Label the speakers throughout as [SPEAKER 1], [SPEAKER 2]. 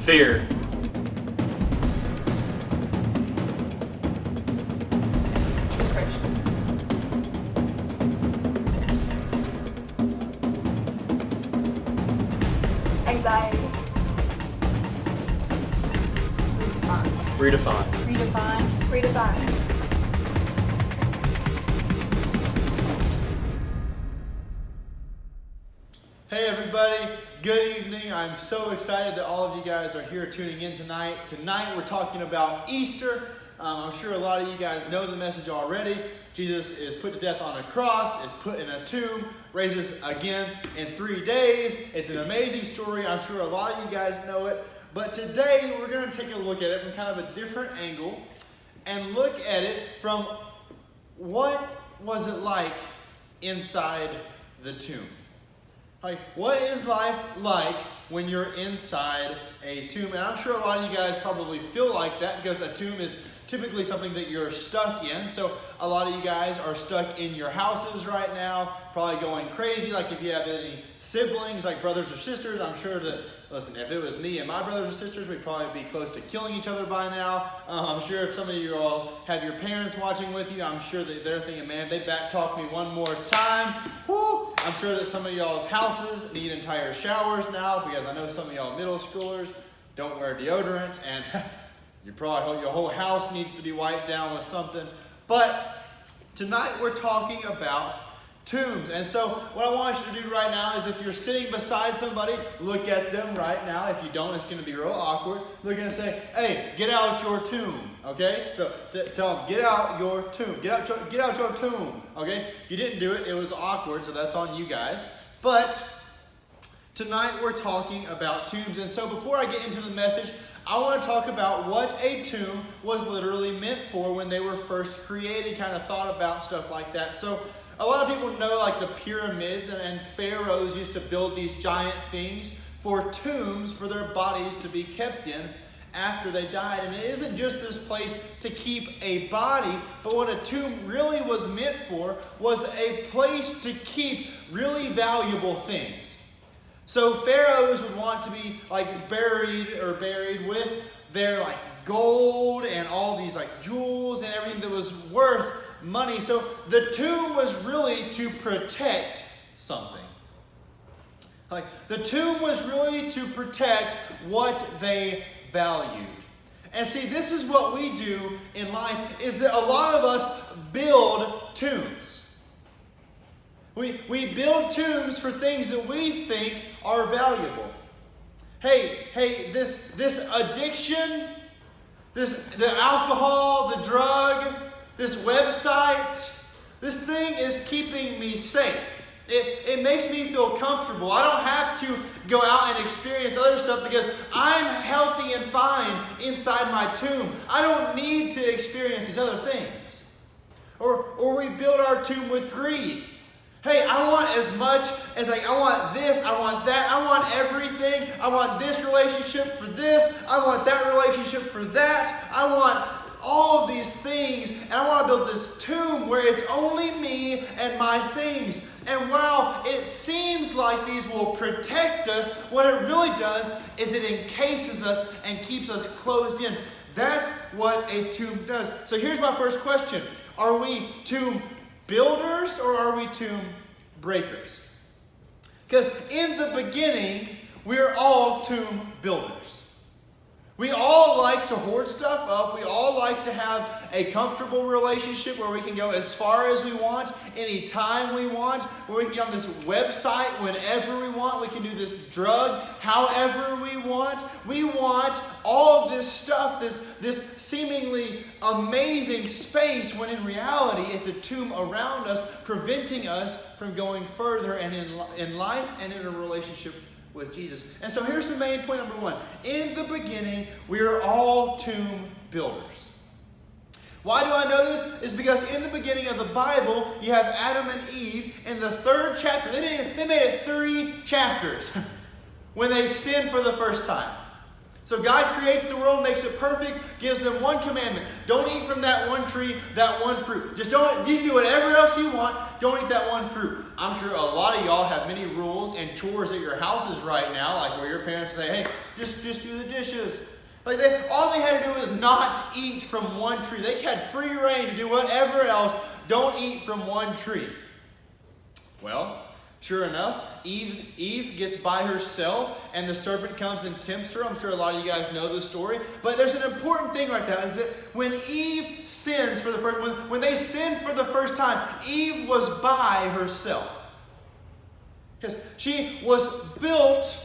[SPEAKER 1] Fear.
[SPEAKER 2] Anxiety.
[SPEAKER 1] Redefined.
[SPEAKER 2] Redefined. Redefined.
[SPEAKER 3] Hey everybody, good evening. I'm so excited that all of you guys are here tuning in tonight. Tonight we're talking about Easter. I'm sure a lot of you guys know the message already. Jesus is put to death on a cross, is put in a tomb, raises again in 3 days. It's an amazing story. I'm sure a lot of you guys know it. But today we're going to take a look at it from kind of a different angle and look at it from what was it like inside the tomb. Like, what is life like when you're inside a tomb? And I'm sure a lot of you guys probably feel like that because a tomb is typically something that you're stuck in. So a lot of you guys are stuck in your houses right now, probably going crazy. Like if you have any siblings, like brothers or sisters, I'm sure that, listen, if it was me and my brothers or sisters, we'd probably be close to killing each other by now. I'm sure if some of you all have your parents watching with you, I'm sure that they're thinking, man, they back-talked me one more time. Woo! I'm sure that some of y'all's houses need entire showers now because I know some of y'all middle schoolers don't wear deodorant and you probably your whole house needs to be wiped down with something. But tonight we're talking about tombs. And so what I want you to do right now is if you're sitting beside somebody, look at them right now. If you don't, it's going to be real awkward. Look and say, hey, get out your tomb. Okay? So tell them, get out your tomb. Get out your tomb. Okay? If you didn't do it, it was awkward, so that's on you guys. But tonight we're talking about tombs. And so before I get into the message, I want to talk about what a tomb was literally meant for when they were first created, kind of thought about stuff like that. So a lot of people know like the pyramids and pharaohs used to build these giant things for tombs for their bodies to be kept in after they died. And it isn't just this place to keep a body, but what a tomb really was meant for was a place to keep really valuable things. So pharaohs would want to be like buried with their like gold and all these like jewels and everything that was worth money. So the tomb was really to protect something. Like the tomb was really to protect what they valued. And see, this is what we do in life, is that a lot of us build tombs. We build tombs for things that we think are valuable. Hey, this addiction, the alcohol, the drug, this website, this thing is keeping me safe. It makes me feel comfortable. I don't have to go out and experience other stuff because I'm healthy and fine inside my tomb. I don't need to experience these other things. Or we build our tomb with greed. Hey, I want as much as I want this, I want that, I want everything. I want this relationship for this, I want that relationship for that. I want all of these things, and I want to build this tomb where it's only me and my things. And while it seems like these will protect us, what it really does is it encases us and keeps us closed in. That's what a tomb does. So here's my first question. Are we tomb builders or are we tomb breakers? Because in the beginning, we're all tomb builders. We all like to hoard stuff up. We all like to have a comfortable relationship where we can go as far as we want, anytime we want, where we can get on this website whenever we want. We can do this drug however we want. We want all of this stuff, this seemingly amazing space, when in reality it's a tomb around us, preventing us from going further and in life and in a relationship with Jesus. And so here's the main point number one. In the beginning, we are all tomb builders. Why do I know this? It's because in the beginning of the Bible, you have Adam and Eve in the 3rd chapter. They made it 3 chapters when they sinned for the first time. So God creates the world, makes it perfect, gives them one commandment. Don't eat from that one tree, that one fruit. Just don't, you can do whatever else you want, don't eat that one fruit. I'm sure a lot of y'all have many rules and chores at your houses right now, like where your parents say, hey, just do the dishes. Like all they had to do was not eat from one tree. They had free reign to do whatever else. Don't eat from one tree. Well, sure enough, Eve gets by herself and the serpent comes and tempts her. I'm sure a lot of you guys know this story. But there's an important thing right there, is that when Eve sins for the first, when they sinned for the first time, Eve was by herself. Because she was built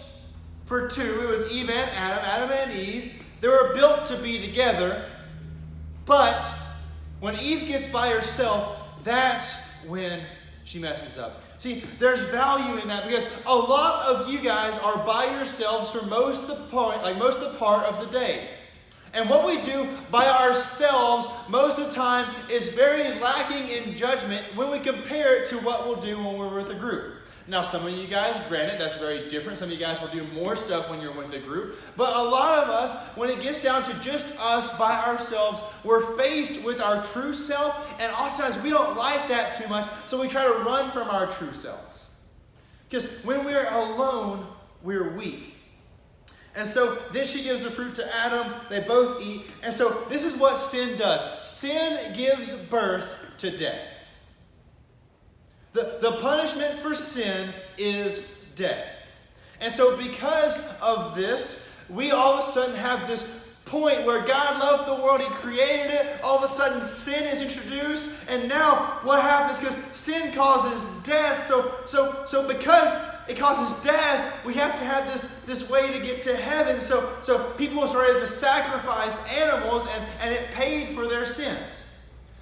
[SPEAKER 3] for two. It was Eve and Adam and Eve. They were built to be together. But when Eve gets by herself, that's when she messes up. See, there's value in that because a lot of you guys are by yourselves for most of the part of the day. And what we do by ourselves most of the time is very lacking in judgment when we compare it to what we'll do when we're with a group. Now, some of you guys, granted, that's very different. Some of you guys will do more stuff when you're with a group. But a lot of us, when it gets down to just us by ourselves, we're faced with our true self. And oftentimes we don't like that too much. So we try to run from our true selves. Because when we're alone, we're weak. And so then she gives the fruit to Adam. They both eat. And so this is what sin does. Sin gives birth to death. The punishment for sin is death. And so because of this, we all of a sudden have this point where God loved the world, He created it, all of a sudden sin is introduced, and now what happens? Because sin causes death, so because it causes death, we have to have this way to get to heaven. So people started to sacrifice animals, and it paid for their sins.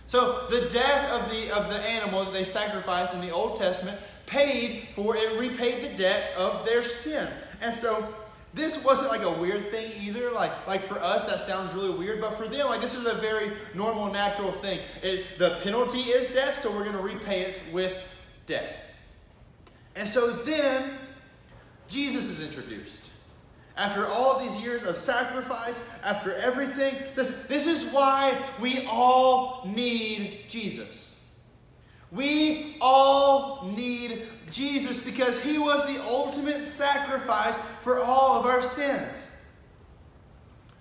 [SPEAKER 3] So the death of the animal that they sacrificed in the Old Testament repaid the debt of their sin. And so this wasn't like a weird thing either. Like for us, that sounds really weird, but for them, like this is a very normal, natural thing. The penalty is death, so we're going to repay it with death. And so then Jesus is introduced. After all of these years of sacrifice, after everything, this is why we all need Jesus. We all need Jesus because He was the ultimate sacrifice for all of our sins.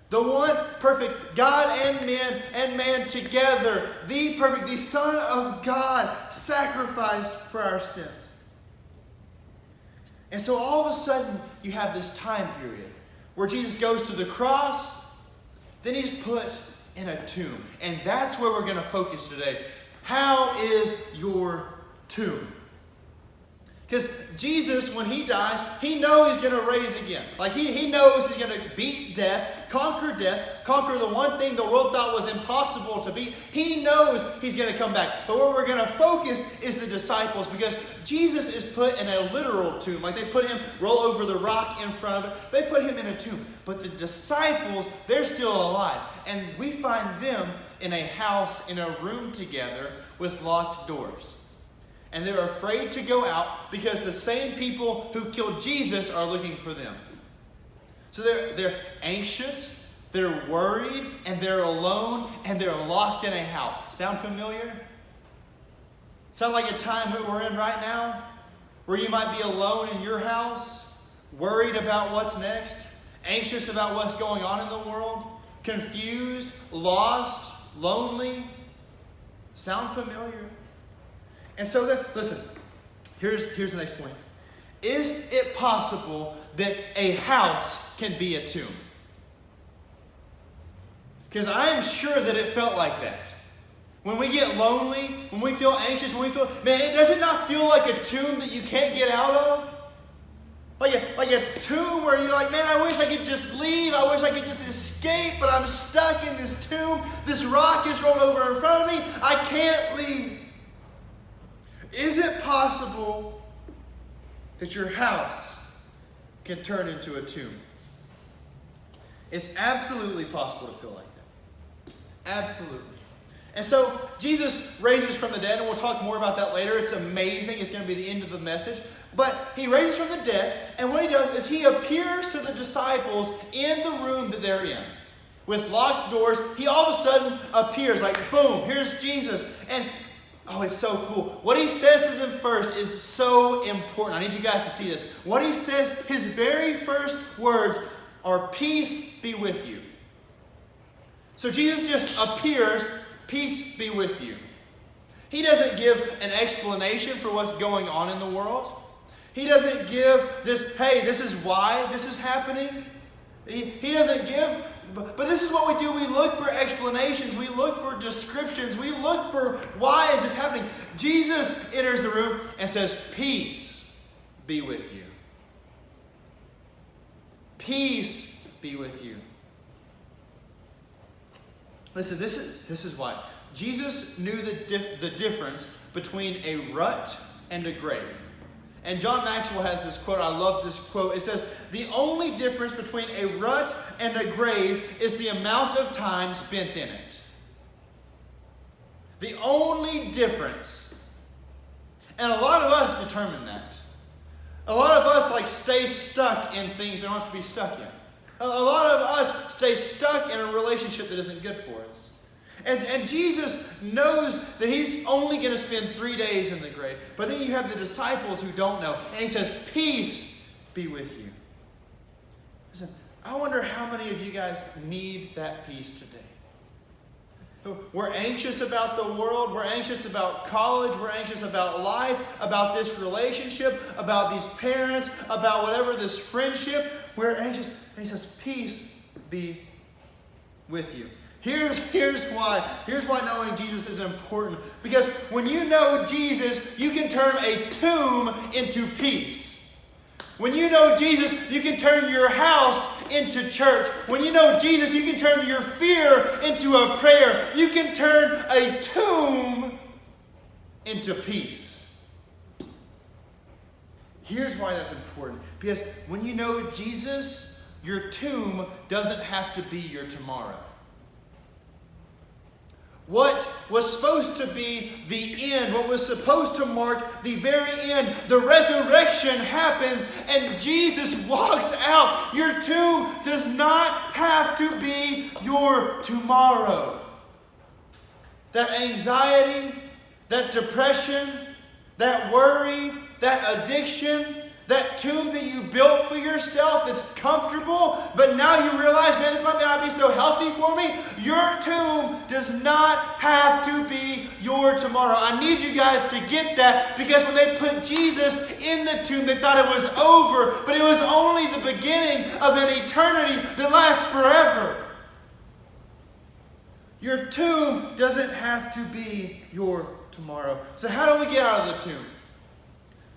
[SPEAKER 3] The one perfect God and man together, the Son of God sacrificed for our sins. And so all of a sudden, you have this time period where Jesus goes to the cross, then He's put in a tomb. And that's where we're going to focus today. How is your tomb? Because Jesus, when He dies, He knows He's going to raise again. Like he knows He's going to beat death, conquer the one thing the world thought was impossible to beat. He knows He's going to come back. But where we're going to focus is the disciples, because Jesus is put in a literal tomb. Like they put Him, roll over the rock in front of it. They put Him in a tomb. But the disciples, they're still alive. And we find them in a house, in a room together with locked doors. And they're afraid to go out because the same people who killed Jesus are looking for them. So they're anxious, they're worried, and they're alone, and they're locked in a house. Sound familiar? Sound like a time that we're in right now? Where you might be alone in your house, worried about what's next, anxious about what's going on in the world, confused, lost, lonely. Sound familiar? And so, listen, here's the next point. Is it possible that a house can be a tomb? Because I am sure that it felt like that. When we get lonely, when we feel anxious, when we feel, man, does it not feel like a tomb that you can't get out of? Like a tomb where you're like, man, I wish I could just leave. I wish I could just escape, but I'm stuck in this tomb. This rock is rolled over in front of me. I can't leave. Is it possible that your house can turn into a tomb? It's absolutely possible to feel like that. Absolutely. And so Jesus raises from the dead, and we'll talk more about that later. It's amazing. It's going to be the end of the message. But he raises from the dead, and what he does is he appears to the disciples in the room that they're in. With locked doors, he all of a sudden appears, like boom, here's Jesus. And oh, it's so cool. What he says to them first is so important. I need you guys to see this. What he says, his very first words are, "Peace be with you." So Jesus just appears, "Peace be with you." He doesn't give an explanation for what's going on in the world. He doesn't give this, "Hey, this is why this is happening." He doesn't give, but this is what we do. We look for explanations. We look for descriptions. We look for why is this happening. Jesus enters the room and says, "Peace be with you." Peace be with you. Listen, this is why. Jesus knew the difference between a rut and a grave. And John Maxwell has this quote. I love this quote. It says, "The only difference between a rut and a grave is the amount of time spent in it." The only difference. And a lot of us determine that. A lot of us stay stuck in things we don't have to be stuck in. A lot of us stay stuck in a relationship that isn't good for us. And Jesus knows that he's only going to spend 3 days in the grave. But then you have the disciples who don't know. And he says, "Peace be with you." Listen, I wonder how many of you guys need that peace today. We're anxious about the world. We're anxious about college. We're anxious about life, about this relationship, about these parents, about whatever, this friendship. We're anxious. And he says, "Peace be with you." Here's why knowing Jesus is important. Because when you know Jesus, you can turn a tomb into peace. When you know Jesus, you can turn your house into church. When you know Jesus, you can turn your fear into a prayer. You can turn a tomb into peace. Here's why that's important. Because when you know Jesus, your tomb doesn't have to be your tomorrow. What was supposed to be the end, what was supposed to mark the very end, the resurrection happens and Jesus walks out. Your tomb does not have to be your tomorrow. That anxiety, that depression, that worry, that addiction, that tomb that you built for yourself that's comfortable, but now you realize, man, this might not be so healthy for me. Your tomb does not have to be your tomorrow. I need you guys to get that, because when they put Jesus in the tomb, they thought it was over, but it was only the beginning of an eternity that lasts forever. Your tomb doesn't have to be your tomorrow. So how do we get out of the tomb?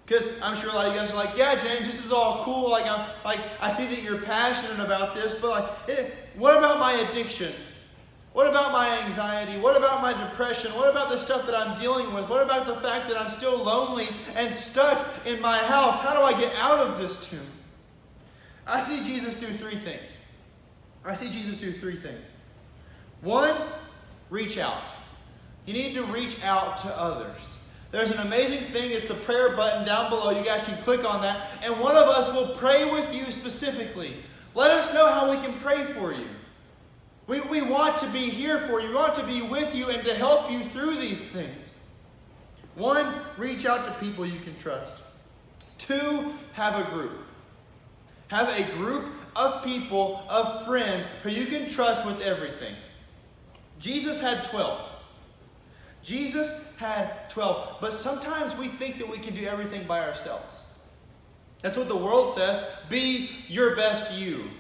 [SPEAKER 3] Because I'm sure a lot of you guys are like, "Yeah, James, this is all cool. I see that you're passionate about this, but what about my addiction? What about my anxiety? What about my depression? What about the stuff that I'm dealing with? What about the fact that I'm still lonely and stuck in my house? How do I get out of this tomb?" I see Jesus do three things. One, reach out. You need to reach out to others. There's an amazing thing. It's the prayer button down below. You guys can click on that. And one of us will pray with you specifically. Let us know how we can pray for you. We want to be here for you. We want to be with you and to help you through these things. One, reach out to people you can trust. Two, have a group. Have a group of people, of friends, who you can trust with everything. Jesus had 12. But sometimes we think that we can do everything by ourselves. That's what the world says. Be your best you.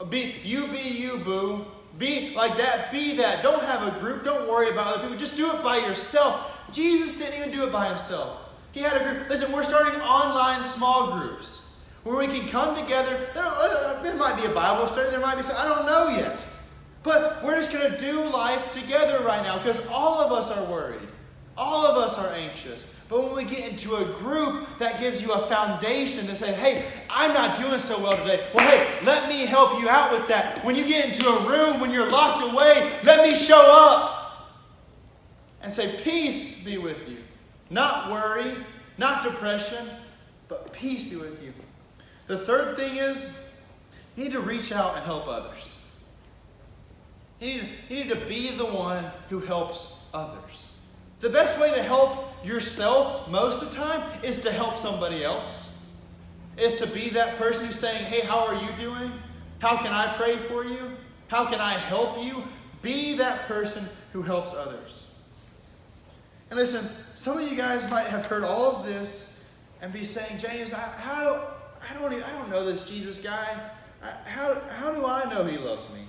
[SPEAKER 3] Be you, boo. Be like that, be that. Don't have a group. Don't worry about other people. Just do it by yourself. Jesus didn't even do it by himself. He had a group. Listen, we're starting online small groups where we can come together. There might be a Bible study. There might be I don't know yet. But we're just going to do life together right now, because all of us are worried. All of us are anxious. But when we get into a group that gives you a foundation to say, "Hey, I'm not doing so well today. Well, hey, let me help you out with that." When you get into a room, when you're locked away, let me show up. and say, peace be with you. Not worry, not depression, but peace be with you. The third thing is, you need to reach out and help others. You need to be the one who helps others. The best way to help yourself most of the time is to help somebody else. Is to be that person who's saying, hey, how are you doing? How can I pray for you? How can I help you? Be that person who helps others. And listen, some of you guys might have heard all of this and be saying, James, I don't know this Jesus guy. How do I know he loves me?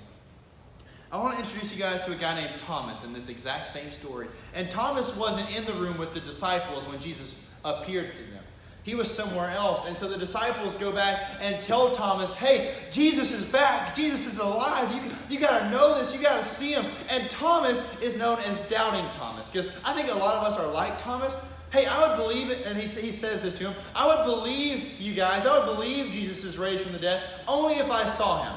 [SPEAKER 3] I want to introduce you guys to a guy named Thomas in this exact same story. And Thomas wasn't in the room with the disciples when Jesus appeared to them. He was somewhere else. And so the disciples go back and tell Thomas, hey, Jesus is back. Jesus is alive. You got to know this. You got to see him. And Thomas is known as Doubting Thomas. Because I think a lot of us are like Thomas. Hey, I would believe it. And he says this to him. I would believe you guys. I would believe Jesus is raised from the dead only if I saw him.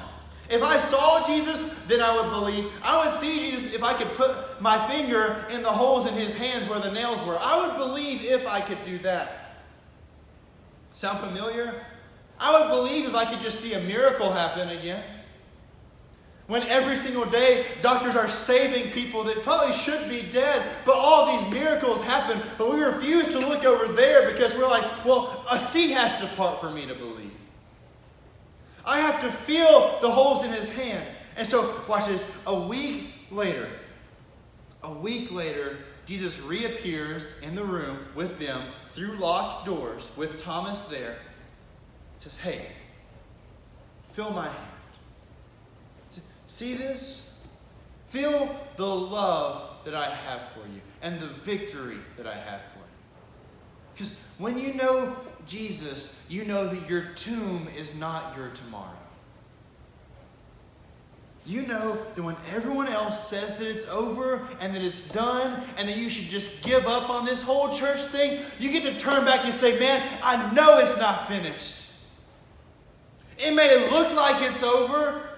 [SPEAKER 3] If I saw Jesus, then I would believe. I would see Jesus if I could put my finger in the holes in his hands where the nails were. I would believe if I could do that. Sound familiar? I would believe if I could just see a miracle happen again. When every single day doctors are saving people that probably should be dead, but all these miracles happen, but we refuse to look over there because we're like, well, a sea has to part for me to believe. I have to feel the holes in his hand. And so, watch this. A week later, Jesus reappears in the room with them through locked doors with Thomas there. Says, hey, feel my hand. See this? Feel the love that I have for you and the victory that I have for you. Because when you know Jesus, you know that your tomb is not your tomorrow. You know that when everyone else says that it's over and that it's done and that you should just give up on this whole church thing, you get to turn back and say, man, I know it's not finished. It may look like it's over.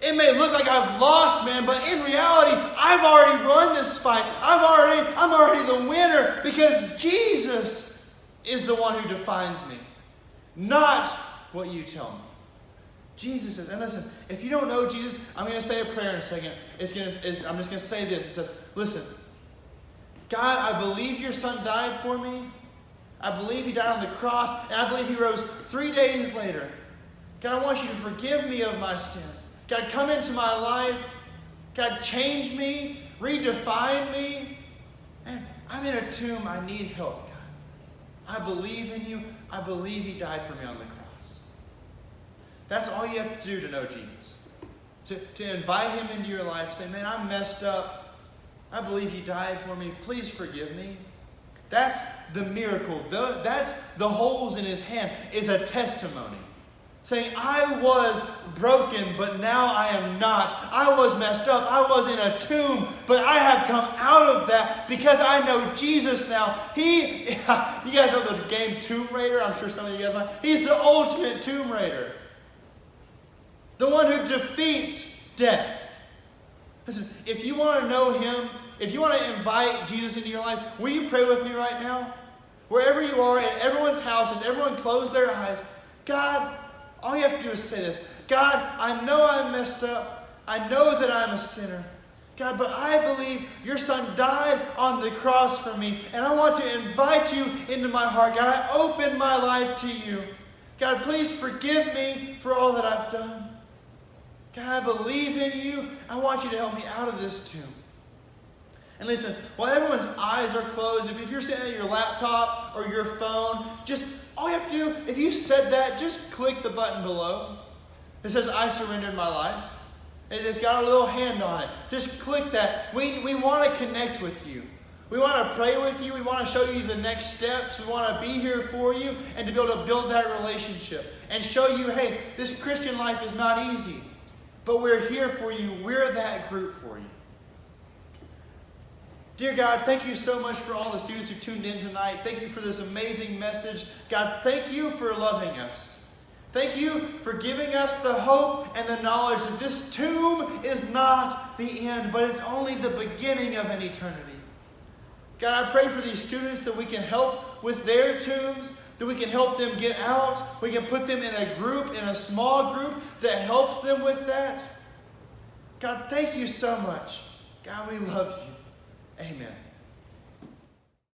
[SPEAKER 3] It may look like I've lost, man, but in reality, I've already run this fight. I'm already the winner because Jesus is the one who defines me, not what you tell me. Jesus says, and listen, if you don't know Jesus, I'm going to say a prayer in a second. I'm just going to say this. It says, listen, God, I believe your son died for me. I believe he died on the cross, and I believe he rose 3 days later. God, I want you to forgive me of my sins. God, come into my life. God, change me, redefine me. And I'm in a tomb. I need help, God. I believe in you. I believe he died for me on the cross. That's all you have to do to know Jesus. To invite him into your life. Say, man, I'm messed up. I believe he died for me. Please forgive me. That's the miracle. That's the holes in his hand is a testimony. Saying, I was broken, but now I am not. I was messed up. I was in a tomb, but I have come out of that because I know Jesus now. You guys know the game Tomb Raider? I'm sure some of you guys might. He's the ultimate Tomb Raider. The one who defeats death. Listen, if you want to know him, if you want to invite Jesus into your life, will you pray with me right now? Wherever you are, in everyone's houses, everyone close their eyes. God, all you have to do is say this. God, I know I'm messed up. I know that I'm a sinner. God, but I believe your son died on the cross for me, and I want to invite you into my heart. God, I open my life to you. God, please forgive me for all that I've done. God, I believe in you. I want you to help me out of this tomb. And listen, while everyone's eyes are closed, if you're sitting at your laptop or your phone, just all you have to do, if you said that, just click the button below. It says, I surrendered my life. It's got a little hand on it. Just click that. We want to connect with you. We want to pray with you. We want to show you the next steps. We want to be here for you and to be able to build that relationship and show you, hey, this Christian life is not easy. But we're here for you. We're that group for you. Dear God, thank you so much for all the students who tuned in tonight. Thank you for this amazing message. God, thank you for loving us. Thank you for giving us the hope and the knowledge that this tomb is not the end, but it's only the beginning of an eternity. God, I pray for these students that we can help with their tombs, that we can help them get out. We can put them in a group, in a small group that helps them with that. God, thank you so much. God, we love you. Amen.